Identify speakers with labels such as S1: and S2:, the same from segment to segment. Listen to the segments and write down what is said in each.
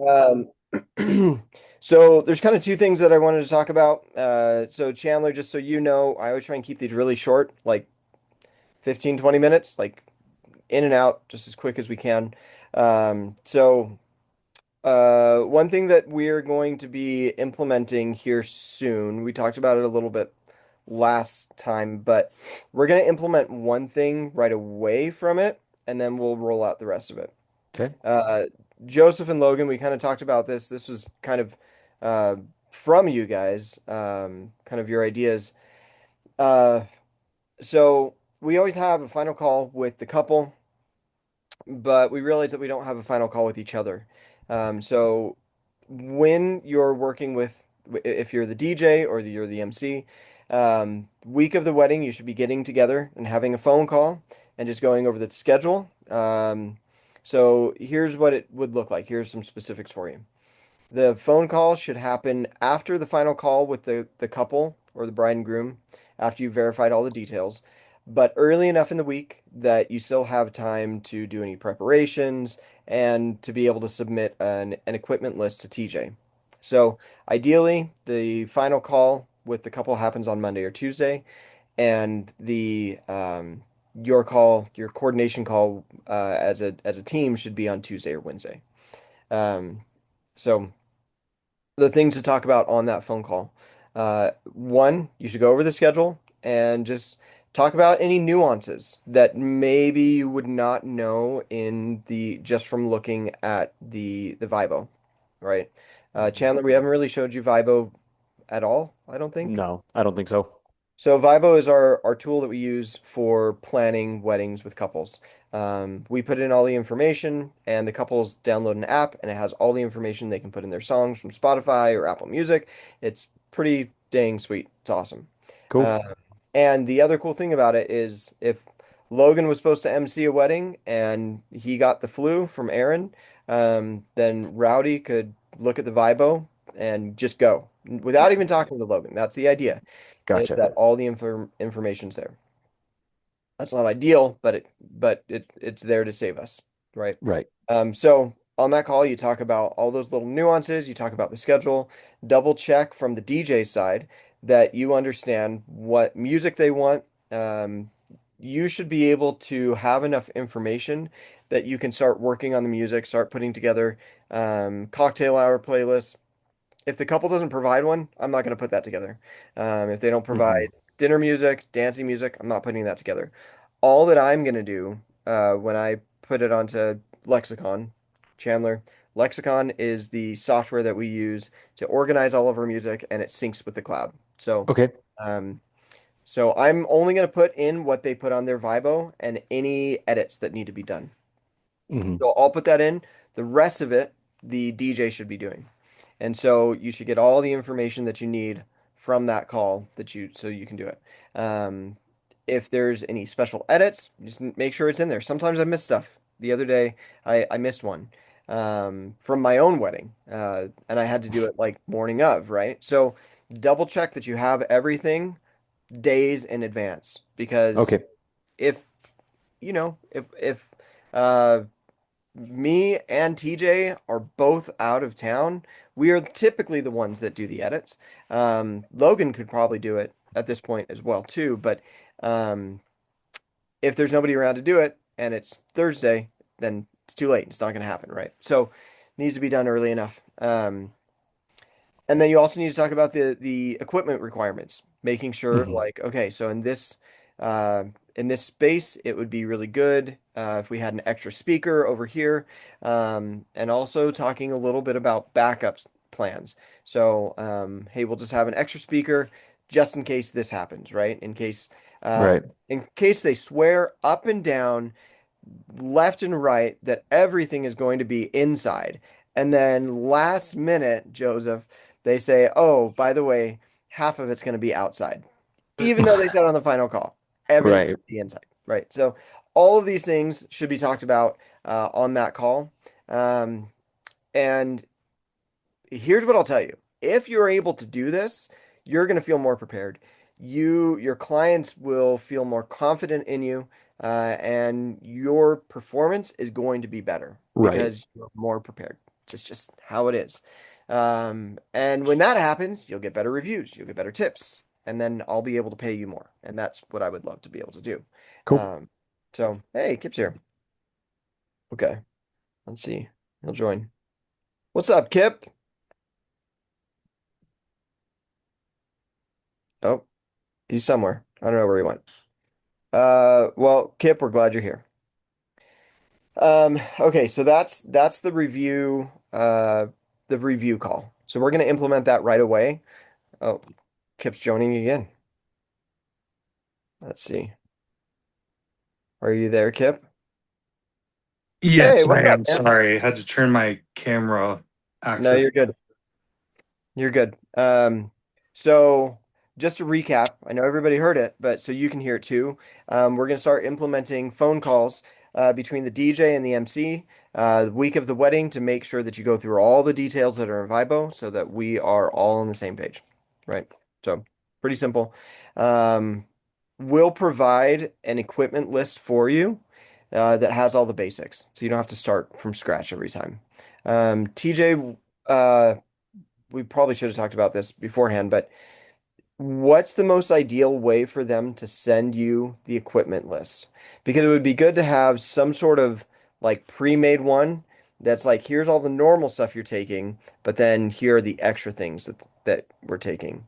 S1: Um, so there's kind of two things that I wanted to talk about. So Chandler, just so you know, I always try and keep these really short, like 15, 20 minutes, like in and out, just as quick as we can. One thing that we're going to be implementing here soon, we talked about it a little bit last time, but we're going to implement one thing right away from it, and then we'll roll out the rest of it.
S2: Okay.
S1: Uh, Joseph and Logan, we kind of talked about this. This was kind of uh, from you guys, kind of your ideas. Uh, so we always have a final call with the couple, but we realize that we don't have a final call with each other. So when you're working with, if you're the DJ or you're the MC, week of the wedding, you should be getting together and having a phone call and just going over the schedule. So here's what it would look like. Here's some specifics for you. The phone call should happen after the final call with the couple or the bride and groom, after you've verified all the details, but early enough in the week that you still have time to do any preparations and to be able to submit an equipment list to TJ. So ideally, the final call with the couple happens on Monday or Tuesday, and the your coordination call as a team should be on Tuesday or Wednesday. Um, so the things to talk about on that phone call. One, you should go over the schedule and just talk about any nuances that maybe you would not know in the just from looking at the Vibo, right?
S2: Mhm.
S1: Chandler, we haven't really showed you Vibo at all, I don't think.
S2: No, I don't think so.
S1: So Vibo is our tool that we use for planning weddings with couples. We put in all the information, and the couples download an app, and it has all the information they can put in their songs from Spotify or Apple Music. It's pretty dang sweet. It's awesome.
S2: Cool.
S1: Uh, and the other cool thing about it is if Logan was supposed to MC a wedding and he got the flu from Aaron, then Rowdy could look at the Vibo and just go without even talking to Logan. That's the idea, is
S2: Gotcha.
S1: that all the information's there. That's not ideal, but it's there to save us, right?
S2: Right.
S1: So on that call, you talk about all those little nuances, you talk about the schedule, double check from the DJ side that you understand what music they want. Um, you should be able to have enough information that you can start working on the music, start putting together cocktail hour playlists. If the couple doesn't provide one, I'm not going to put that together. If they don't
S2: Hmm.
S1: provide dinner music, dancing music, I'm not putting that together. All that I'm going to do when I put it onto Lexicon, Chandler, Lexicon is the software that we use to organize all of our music, and it syncs with the cloud.
S2: Okay.
S1: Um, so I'm only going to put in what they put on their Vibo and any edits that need to be done.
S2: Hmm.
S1: So I'll put that in. The rest of it, the DJ should be doing. And so you should get all the information that you need from that call so you can do it. If there's any special edits, just make sure it's in there. Sometimes I miss stuff. The other day, I missed one from my own wedding, and I had to do it like morning of, right? So double check that you have everything days in advance because
S2: Okay.
S1: if if uh me and TJ are both out of town, we are typically the ones that do the edits. Logan could probably do it at this point as well too, but um, if there's nobody around to do it and it's Thursday, then it's too late. It's not going to happen, right? So it needs to be done early enough. And then you also need to talk about the equipment requirements, making sure
S2: Hmm.
S1: like, okay, so in this space, it would be really good if we had an extra speaker over here, and also talking a little bit about backups plans. So, hey, we'll just have an extra speaker just in case this happens, right?
S2: Right.
S1: In case they swear up and down left and right that everything is going to be inside. And then last minute, Joseph, they say, oh, by the way, half of it's going to be outside. Even though they said on the final call, everything's
S2: Right.
S1: the inside, right? So all of these things should be talked about on that call. Um, and here's what I'll tell you. If you're able to do this, you're going to feel more prepared. Your clients will feel more confident in you, and your performance is going to be better
S2: Right.
S1: because you're more prepared. Just how it is. And when that happens, you'll get better reviews, you'll get better tips, and then I'll be able to pay you more. And that's what I would love to be able to do.
S2: Cool.
S1: Um, so hey, Kip's here. Okay, let's see. He'll join. What's up, Kip? Oh, he's somewhere. I don't know where he went. Well, Kip, we're glad you're here. Okay, so that's the review call. So we're gonna implement that right away. Oh, Kip's joining again. Let's see. Are you there, Kip? Hey,
S3: Yes, I
S1: what's up,
S3: am.
S1: man?
S3: Sorry. I had to turn my camera
S1: No,
S3: access.
S1: you're good. You're good. So just to recap, I know everybody heard it, but so you can hear it too. We're going to start implementing phone calls between the DJ and the MC the week of the wedding to make sure that you go through all the details that are in Vibo so that we are all on the same page, right? So pretty simple. Um, we'll provide an equipment list for you that has all the basics, so you don't have to start from scratch every time. TJ, uh, we probably should have talked about this beforehand, but what's the most ideal way for them to send you the equipment list? Because it would be good to have some sort of like pre-made one that's like, here's all the normal stuff you're taking, but then here are the extra things that we're taking.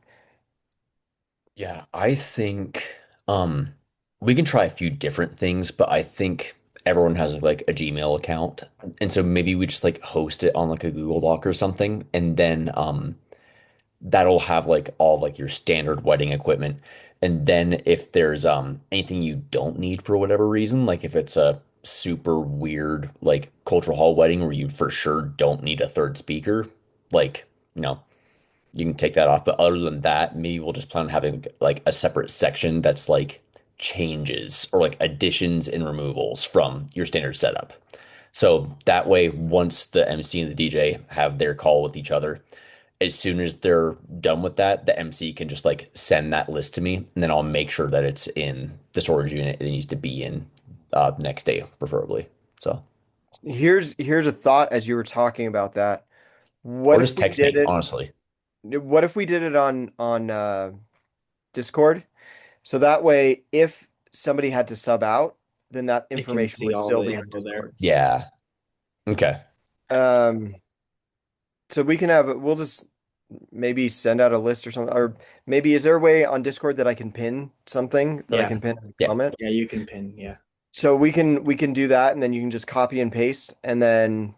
S4: Yeah, I think we can try a few different things, but I think everyone has like a Gmail account. And so maybe we just like host it on like a Google Doc or something, and then that'll have like all like your standard wedding equipment. And then if there's anything you don't need for whatever reason, like if it's a super weird like cultural hall wedding where you for sure don't need a third speaker, like, you know, you can take that off. But other than that, maybe we'll just plan on having like a separate section that's like changes or like additions and removals from your standard setup. So that way, once the MC and the DJ have their call with each other, as soon as they're done with that, the MC can just like send that list to me, and then I'll make sure that it's in the storage unit it needs to be in the next day, preferably. So,
S1: Here's a thought as you were talking about that. What
S4: or
S1: if
S4: just
S1: we
S4: text
S1: did
S4: me,
S1: it?
S4: honestly.
S1: What if we did it on Discord? So that way, if somebody had to sub out, then that
S5: They can
S1: information
S5: see
S1: would
S5: all
S1: still
S5: the
S1: be on
S5: info there.
S1: Discord.
S4: Yeah. Okay.
S1: Um, so we can have, we'll just maybe send out a list or something, or maybe is there a way on Discord that I can pin something that I
S5: Yeah.
S1: can pin in a
S4: Yeah.
S1: comment?
S5: Yeah, you can pin. Yeah.
S1: So we can do that, and then you can just copy and paste, and then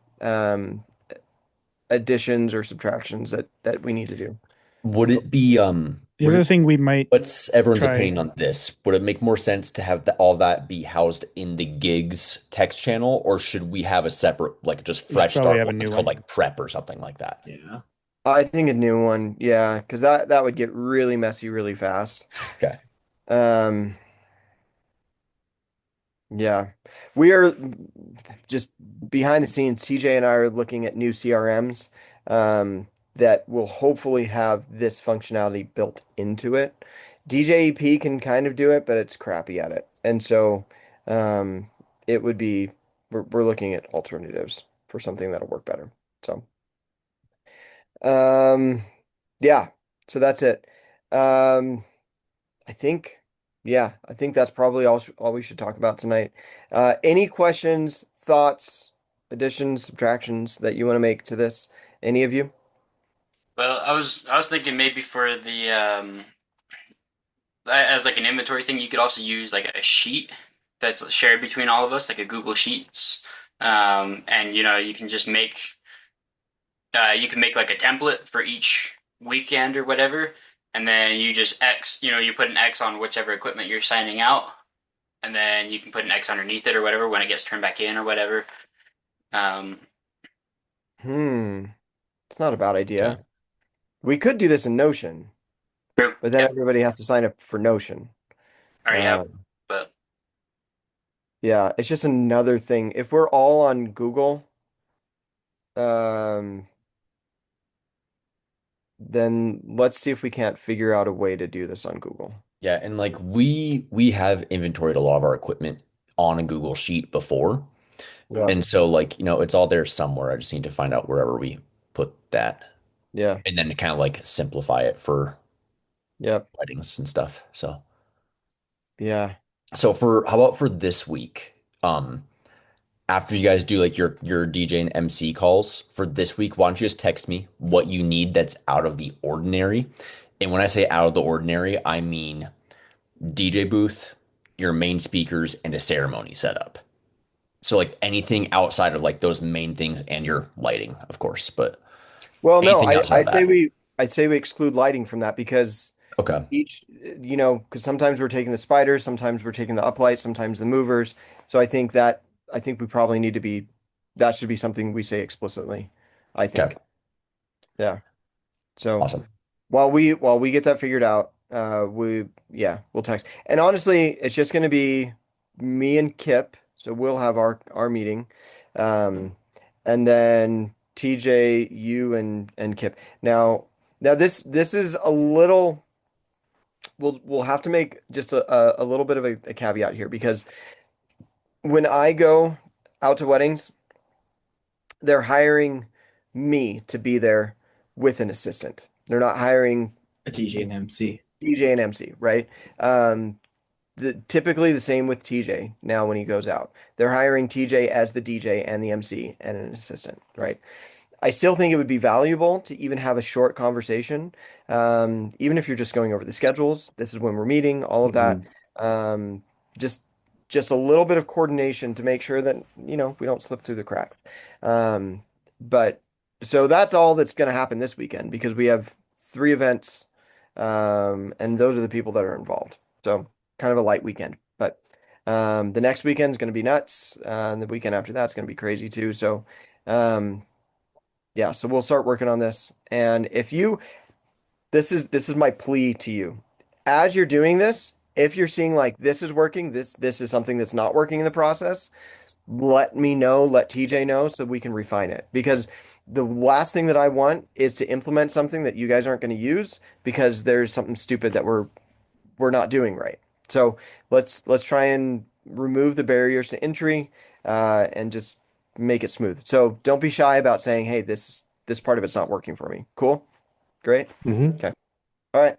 S1: additions or subtractions that we need to do.
S4: Would it be
S6: The other thing we might
S4: what's everyone's
S6: try,
S4: opinion on this? Would it make more sense to have all that be housed in the gigs text channel, or should we have a separate, like just
S6: we should
S4: fresh
S6: probably
S4: start
S6: have a
S4: one that's
S6: new
S4: called
S6: one.
S4: like prep or something like that?
S5: Yeah.
S1: I think a new one, yeah, because that would get really messy really fast.
S4: Okay.
S1: Um, yeah, we are just behind the scenes. TJ and I are looking at new CRMs that will hopefully have this functionality built into it. DJEP can kind of do it, but it's crappy at it, and so it would be we're looking at alternatives for something that'll work better. So um, yeah, so that's it. Um, I think, yeah, I think that's probably all we should talk about tonight. Any questions, thoughts, additions, subtractions that you want to make to this? Any of you?
S7: Well, I was thinking maybe for the as like an inventory thing, you could also use like a sheet that's shared between all of us, like a Google Sheets. And you can just make you can make like a template for each weekend or whatever, and then you just you put an X on whichever equipment you're signing out, and then you can put an X underneath it or whatever when it gets turned back in or whatever. Um,
S1: Hmm, it's not a bad
S4: Okay.
S1: idea. We could do this in Notion,
S7: True.
S1: but then
S7: Yeah,
S1: everybody has to sign up for Notion.
S7: I already have,
S1: Um,
S7: but
S1: yeah, it's just another thing. If we're all on Google, um, then let's see if we can't figure out a way to do this on Google.
S4: Yeah, and like we have inventoried a lot of our equipment on a Google Sheet before.
S1: Yeah.
S4: And so like, it's all there somewhere. I just need to find out wherever we put that
S1: Yeah.
S4: and then kind of like simplify it for
S1: Yep.
S4: weddings and stuff.
S1: Yeah.
S4: So how about for this week? After you guys do like your DJ and MC calls for this week, why don't you just text me what you need that's out of the ordinary? And when I say out of the ordinary, I mean DJ booth, your main speakers, and a ceremony setup. So like anything outside of like those main things and your lighting, of course, but
S1: Well, no,
S4: anything outside
S1: I
S4: of
S1: say
S4: that.
S1: we exclude lighting from that because
S4: Okay.
S1: each, because sometimes we're taking the spiders, sometimes we're taking the uplights, sometimes the movers. So I think we probably need to be, that should be something we say explicitly, I think.
S4: Okay.
S1: Yeah. So
S4: Awesome.
S1: while we get that figured out, we'll text. And honestly, it's just going to be me and Kip. So we'll have our meeting. Um, and then TJ, you and Kip. Now this is a little, we'll have to make just a little bit of a caveat here because when I go out to weddings, they're hiring me to be there with an assistant. They're not hiring
S5: A DJ and MC.
S1: DJ and MC, right? Um, typically the same with TJ now when he goes out. They're hiring TJ as the DJ and the MC and an assistant, right? I still think it would be valuable to even have a short conversation, even if you're just going over the schedules. This is when we're meeting, all of that. Um, just just a little bit of coordination to make sure that we don't slip through the crack. Um, but so that's all that's going to happen this weekend because we have 3 events, and those are the people that are involved. So kind of a light weekend, but the next weekend is going to be nuts, and the weekend after that's going to be crazy too. So. Um, yeah, so we'll start working on this. And if you, this is my plea to you. As you're doing this, if you're seeing like this is working, this is something that's not working in the process, let me know, let TJ know so we can refine it. Because the last thing that I want is to implement something that you guys aren't going to use because there's something stupid that we're not doing right. So let's try and remove the barriers to entry, and just make it smooth. So don't be shy about saying, "Hey, this part of it's not working for me." Cool, great, okay, all right.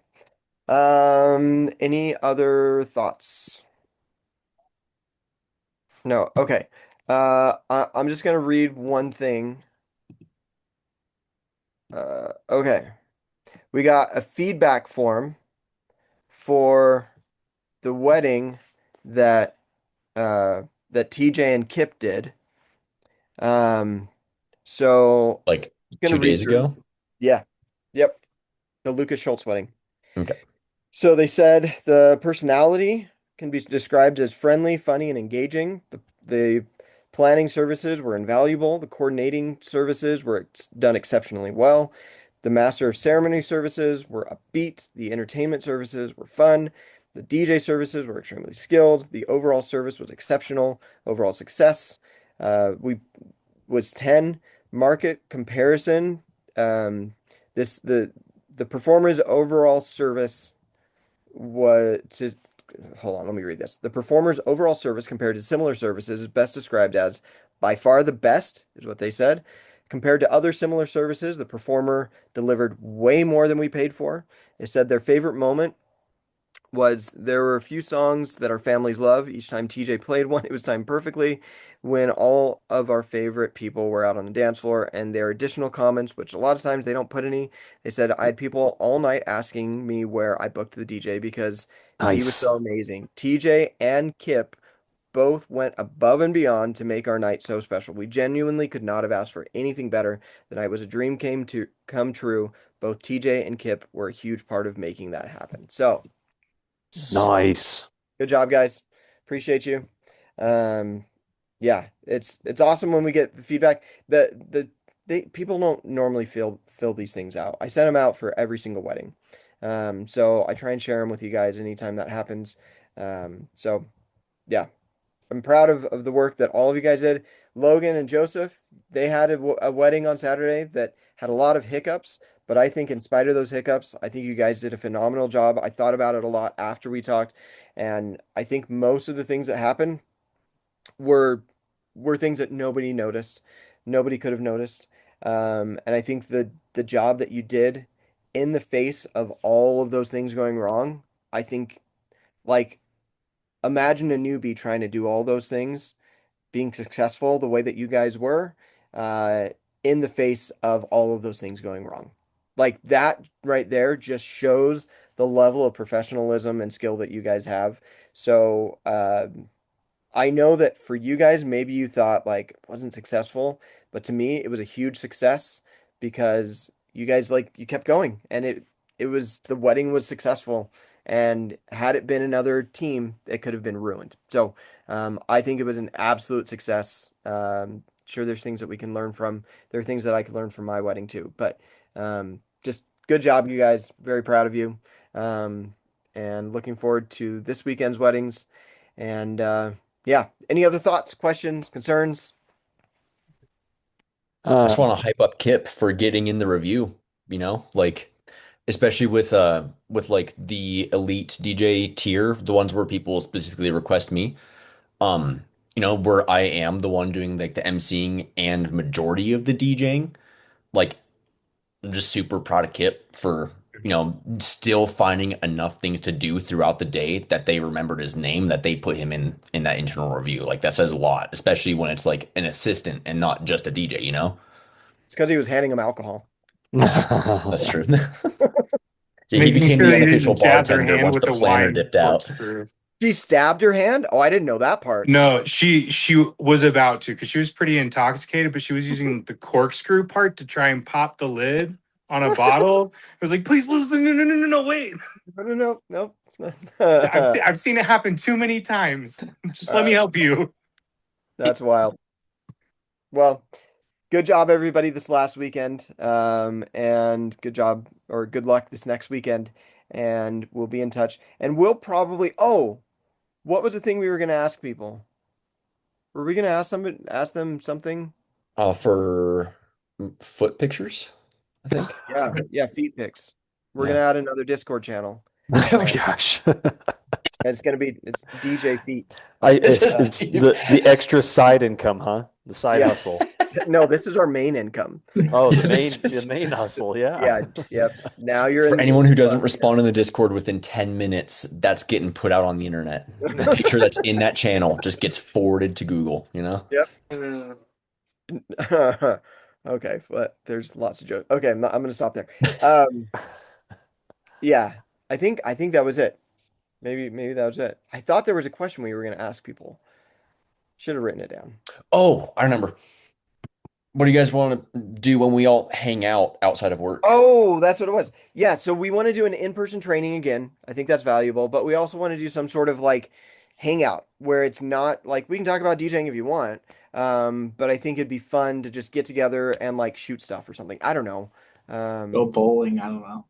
S1: Any other thoughts? No, okay. I'm just gonna read one thing. Okay, we got a feedback form for the wedding that that TJ and Kip did. Um, so
S4: Like
S1: I'm gonna
S4: 2 days
S1: read through.
S4: ago.
S1: Yeah. Yep. The Lucas Schultz wedding.
S4: Okay.
S1: So they said the personality can be described as friendly, funny, and engaging. The planning services were invaluable. The coordinating services were done exceptionally well. The master of ceremony services were upbeat. The entertainment services were fun. The DJ services were extremely skilled. The overall service was exceptional. Overall success. We was 10. Market comparison. This the performer's overall service was just, hold on, let me read this. The performer's overall service compared to similar services is best described as by far the best, is what they said. Compared to other similar services, the performer delivered way more than we paid for. They said their favorite moment was there were a few songs that our families love. Each time TJ played one, it was timed perfectly when all of our favorite people were out on the dance floor. And their additional comments, which a lot of times they don't put any, they said, I had people all night asking me where I booked the DJ because he was
S2: Nice.
S1: so amazing. TJ and Kip both went above and beyond to make our night so special. We genuinely could not have asked for anything better. The night was a dream came to come true. Both TJ and Kip were a huge part of making that happen. So
S2: Nice.
S1: good job, guys. Appreciate you. Yeah, it's awesome when we get the feedback. People don't normally fill these things out. I send them out for every single wedding. So I try and share them with you guys anytime that happens. So yeah, I'm proud of the work that all of you guys did. Logan and Joseph, they had a wedding on Saturday that had a lot of hiccups, but I think in spite of those hiccups, I think you guys did a phenomenal job. I thought about it a lot after we talked, and I think most of the things that happened were were things that nobody noticed. Nobody could have noticed. And I think the job that you did in the face of all of those things going wrong, I think, like, imagine a newbie trying to do all those things, being successful the way that you guys were, uh, in the face of all of those things going wrong. Like that right there just shows the level of professionalism and skill that you guys have. So, I know that for you guys, maybe you thought like it wasn't successful, but to me, it was a huge success because you guys like you kept going and it was the wedding was successful. And had it been another team, it could have been ruined. So I think it was an absolute success. Sure, there's things that we can learn from. There are things that I could learn from my wedding too. But just good job, you guys. Very proud of you. And looking forward to this weekend's weddings. And yeah. Any other thoughts, questions, concerns?
S4: I just want to hype up Kip for getting in the review, like especially with like the elite DJ tier, the ones where people specifically request me. Where I am the one doing like the emceeing and majority of the DJing. Like I'm just super proud of Kip for, still finding enough things to do throughout the day that they remembered his name, that they put him in that internal review. Like that says a lot, especially when it's like an assistant and not just a DJ.
S1: It's because he was handing him alcohol.
S4: That's true. Yeah, he
S3: Making
S4: became
S3: sure
S4: the
S3: they
S4: unofficial
S3: didn't jab their
S4: bartender
S3: hand
S4: once
S3: with
S4: the
S3: the
S4: planner
S3: wine
S4: dipped out.
S3: corkscrew.
S1: She stabbed her hand? Oh, I didn't know that part.
S3: No, she was about to because she was pretty intoxicated, but she was using the corkscrew part to try and pop the lid on a bottle. I was like, please, listen, no, wait.
S1: No, it's not.
S3: I've seen it happen too many times. Just let me help you.
S1: That's wild. Well, good job, everybody, this last weekend. And good job or good luck this next weekend. And we'll be in touch. And we'll probably, what was the thing we were going to ask people? Were we going to ask them something?
S4: For foot pictures, I think.
S1: Yeah, feet pics. We're
S4: Yeah.
S1: going to add another Discord channel.
S2: Oh gosh.
S1: It's DJ Feet.
S2: It's the extra side income, huh? The side
S1: Yeah.
S2: hustle.
S1: No, this is our main income.
S2: Oh, the
S4: This
S2: main hustle, yeah.
S1: Yep. Now you're
S4: For
S1: in
S4: anyone who doesn't respond in the Discord within 10 minutes, that's getting put out on the internet. The picture that's in that channel just gets forwarded to Google,
S1: Okay, but there's lots of jokes. Okay, I'm gonna stop there. Yeah, I think that was it. Maybe that was it. I thought there was a question we were gonna ask people. Should have written it down.
S4: Oh, I remember. What do you guys want to do when we all hang out outside of work?
S1: Oh, that's what it was. Yeah, so we want to do an in-person training again. I think that's valuable, but we also want to do some sort of like hangout where it's not like we can talk about DJing if you want. But I think it'd be fun to just get together and like shoot stuff or something. I don't know.
S5: Go bowling. I don't know.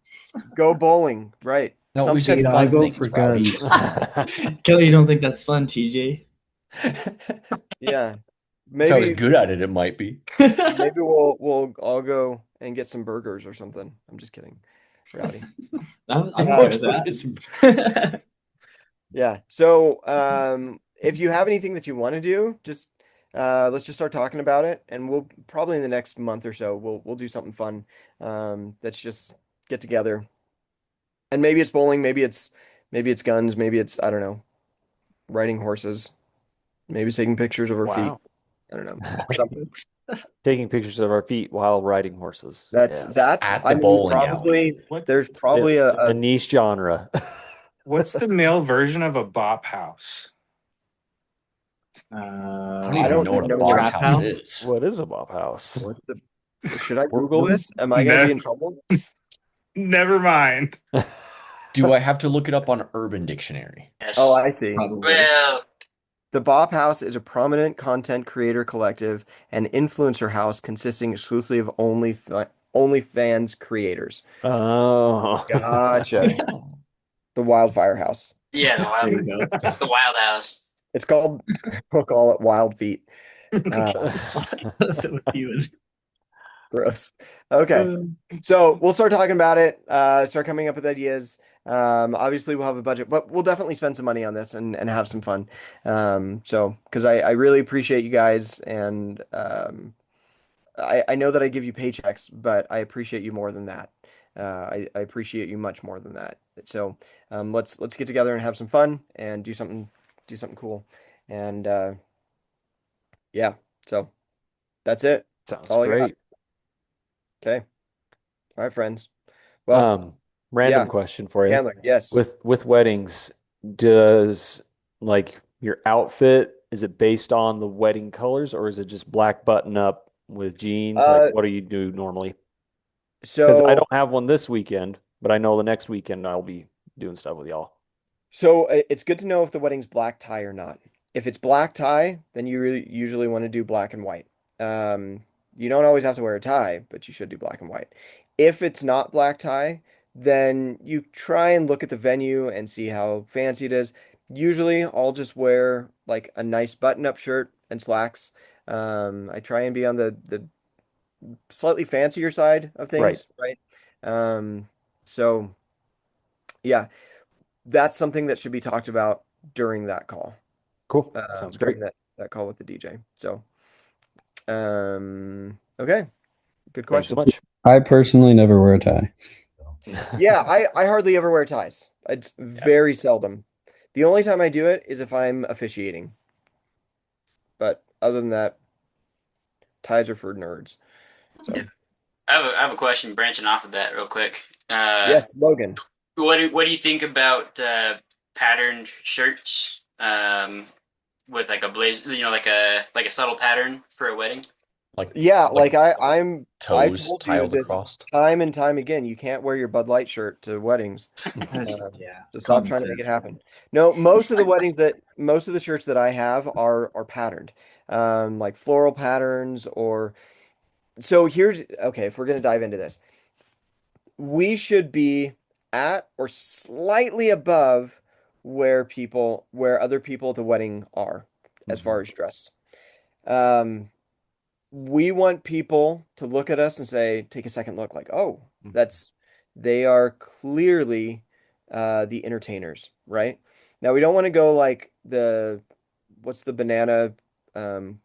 S1: Go bowling, right?
S4: No, we said
S8: I
S4: fun
S8: go
S4: things,
S8: for
S4: Rowdy.
S8: guns.
S5: Kelly, you don't think that's fun, TJ?
S1: Yeah.
S4: If I was
S1: Maybe
S4: good at it, it might be.
S1: maybe we'll all go and get some burgers or something. I'm just kidding. Rowdy.
S5: I'm
S1: Uh,
S5: good with that.
S1: Yeah. So if you have anything that you want to do, just let's just start talking about it, and we'll probably in the next month or so we'll do something fun. Let's just get together, and maybe it's bowling, maybe it's guns, maybe it's I don't know, riding horses, maybe taking pictures of our feet.
S2: Wow.
S1: I don't know, something.
S2: Taking pictures of our feet while riding horses.
S1: That's
S2: Yes.
S4: At
S1: I
S4: the
S1: mean,
S4: bowling
S1: probably
S3: What's,
S1: there's probably
S2: a niche genre.
S3: what's the male version of a bop house?
S4: I
S1: I
S4: don't even
S1: don't
S4: know what a
S1: know
S4: bar
S5: trap
S4: house
S5: house?
S4: is.
S2: What is a bop house?
S1: what the should I Google this? Am I gonna be in trouble?
S3: Never mind.
S4: Do I have to look it up on Urban Dictionary?
S7: Yes.
S1: Oh, I see.
S5: Probably.
S7: Well,
S1: The Bop House is a prominent content creator collective and influencer house consisting exclusively of OnlyFans creators.
S2: Oh.
S1: Gotcha. The Wildfire House.
S7: yeah,
S5: There you go.
S7: the Wild House.
S1: It's called, we'll call it Wild Feet.
S5: So with you and
S1: Gross. Okay. So we'll start talking about it, start coming up with ideas. Obviously we'll have a budget, but we'll definitely spend some money on this and have some fun. So because I really appreciate you guys, and I know that I give you paychecks, but I appreciate you more than that. I appreciate you much more than that. So let's get together and have some fun and do something cool. And yeah, so that's it.
S2: Sounds
S1: All I got.
S2: great.
S1: Okay. All right, friends. Well,
S2: Random
S1: yeah,
S2: question for you.
S1: Chandler, yes.
S2: With weddings, does like your outfit, is it based on the wedding colors or is it just black button up with jeans? Like
S1: Uh,
S2: what do you do normally? Because I
S1: so
S2: don't have one this weekend, but I know the next weekend I'll be doing stuff with y'all.
S1: it's good to know if the wedding's black tie or not. If it's black tie, then you really usually want to do black and white. Um, you don't always have to wear a tie, but you should do black and white. If it's not black tie, then you try and look at the venue and see how fancy it is. Usually, I'll just wear like a nice button-up shirt and slacks. I try and be on the slightly fancier side of
S2: Right.
S1: things, right? Um, so yeah, that's something that should be talked about during that call,
S2: Cool. Sounds great.
S1: during that call with the DJ. So, okay, good
S2: Thanks so
S1: question.
S2: much.
S8: I personally never wear a tie.
S1: Yeah, I hardly ever wear ties. It's very seldom. The only time I do it is if I'm officiating. But other than that, ties are for nerds. So,
S7: Yeah. I have a question branching off of that real quick.
S1: yes, Logan.
S7: What do you think about patterned shirts with like a blazer, like a subtle pattern for a wedding?
S4: Like
S1: Yeah, like I've
S4: toes
S1: told you
S4: tiled
S1: this
S4: across.
S1: time and time again. You can't wear your Bud Light shirt to weddings.
S5: Yeah.
S1: So stop
S5: Common
S1: trying to make
S5: sense.
S1: it happen. No, most of the shirts that I have are patterned, like floral patterns or. So here's okay. If we're gonna dive into this, we should be at or slightly above where other people at the wedding are, as far as dress. Um, we want people to look at us and say, take a second look, like, oh, they are clearly the entertainers, right? Now we don't want to go like what's the banana, um,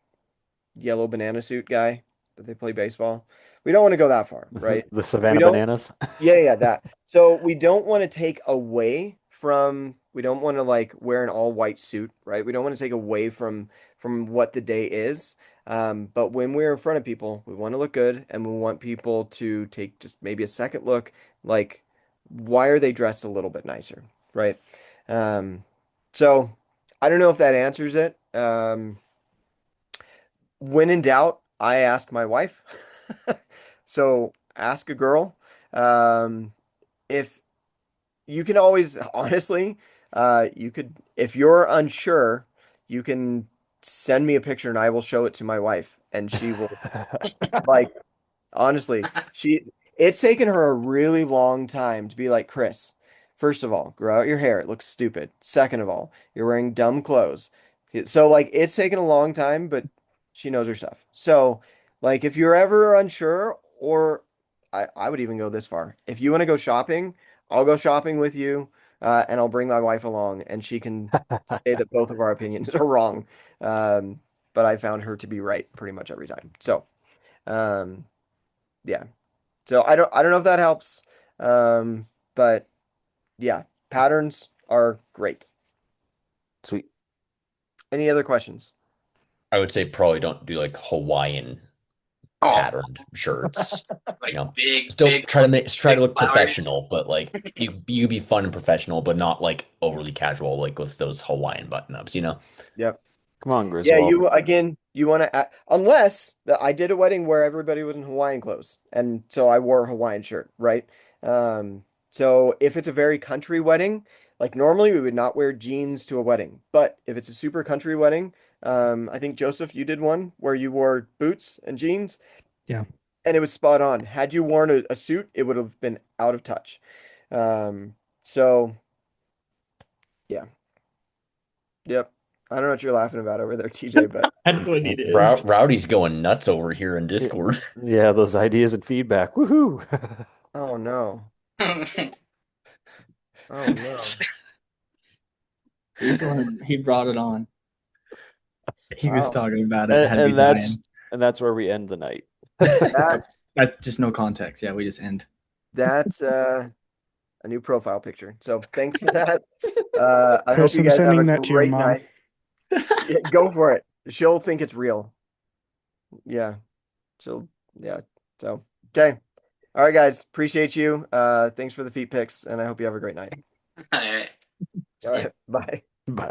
S1: yellow banana suit guy that they play baseball. We don't want to go that far, right?
S2: The
S1: We
S2: Savannah
S1: don't,
S2: Bananas.
S1: yeah, that. So we don't want to take away we don't want to like wear an all white suit, right? We don't want to take away from what the day is. But when we're in front of people, we want to look good and we want people to take just maybe a second look, like why are they dressed a little bit nicer, right? Um, so I don't know if that answers it. When in doubt, I ask my wife. So ask a girl. If you can always, honestly, you could, if you're unsure, you can send me a picture and I will show it to my wife and she will, like, honestly, it's taken her a really long time to be like, Chris, first of all, grow out your hair. It looks stupid. Second of all, you're wearing dumb clothes. So, like, it's taken a long time, but she knows her stuff. So, like, if you're ever unsure, or I would even go this far. If you want to go shopping, I'll go shopping with you, and I'll bring my wife along, and she can say that both of our opinions are wrong. But I found her to be right pretty much every time. So, um, yeah. So I don't know if that helps. But yeah, patterns are great.
S2: Sweet.
S1: Any other questions?
S4: I would say probably don't do like Hawaiian
S7: Oh,
S4: patterned shirts.
S7: like
S4: You know,
S7: big,
S4: still
S7: big,
S4: try to look
S7: flowers.
S4: professional, but like you be fun and professional, but not like overly casual, like with those Hawaiian button-ups, you know?
S1: Yep.
S2: Come on,
S1: Yeah,
S2: Griswold.
S1: you want to unless I did a wedding where everybody was in Hawaiian clothes, and so I wore a Hawaiian shirt, right? So if it's a very country wedding, like normally we would not wear jeans to a wedding, but if it's a super country wedding, I think Joseph, you did one where you wore boots and jeans.
S6: Yeah.
S1: And it was spot on. Had you worn a suit, it would have been out of touch. So yeah, yep. I don't know what you're laughing about over there, TJ, but
S5: I don't know what it is.
S4: Rowdy's going nuts over here in Discord.
S2: Yeah, those ideas and feedback. Woohoo.
S1: oh no. Oh no.
S5: He's the one he brought it on. He was
S1: Wow.
S5: talking about it. It had to be
S2: And
S5: Brian.
S2: that's where we end the night.
S5: That's just no context. Yeah, we just end.
S1: That's a new profile picture. So thanks for that. I hope
S6: Chris,
S1: you
S6: I'm
S1: guys have a
S6: sending that to your
S1: great
S6: mom.
S1: night. Yeah, go for it. She'll think it's real. Yeah. Yeah. So, okay. All right, guys. Appreciate you. Thanks for the feet pics, and I hope you have a great night.
S7: All right.
S1: All right. Bye.
S2: Bye.